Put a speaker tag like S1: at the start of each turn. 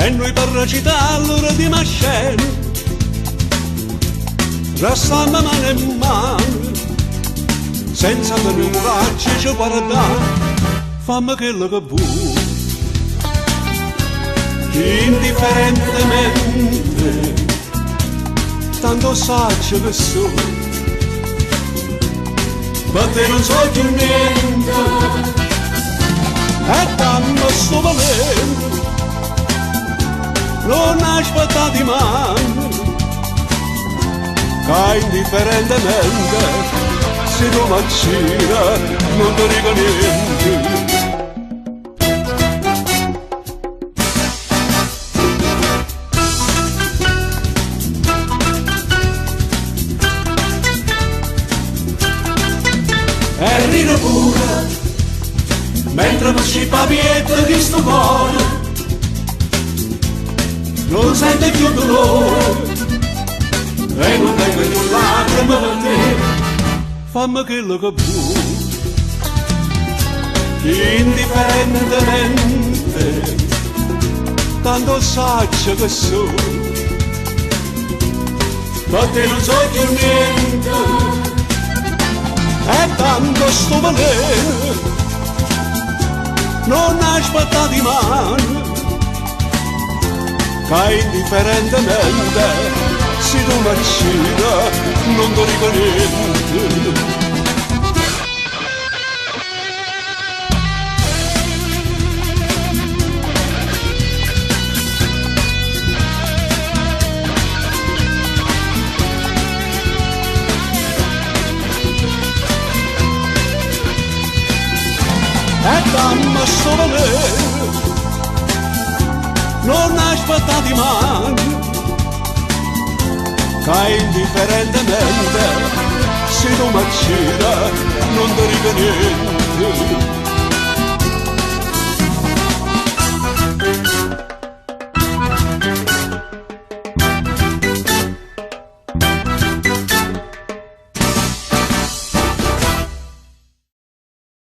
S1: e noi per recitarlo di mascena restammo mano in mano senza tenere coraggio ci guardare fammi quello che vuoi indifferentemente tanto saggio che sono per te non so più niente e tanto sto valendo non aspettati mai che indifferentemente se tu mancina non ti dico niente. E rido pure mentre mi ci pavietta di sto cuore non sente più dolore e non tengo più lacrime per te fammi quello che vuoi indifferentemente tanto saggio che sono per te non so più niente e tanto sto valendo non aspettati mai che indifferentemente se tu mancina non ti dico niente. E dammi sto valere non aspettati mai che indifferentemente se tu mancina non ti dico niente.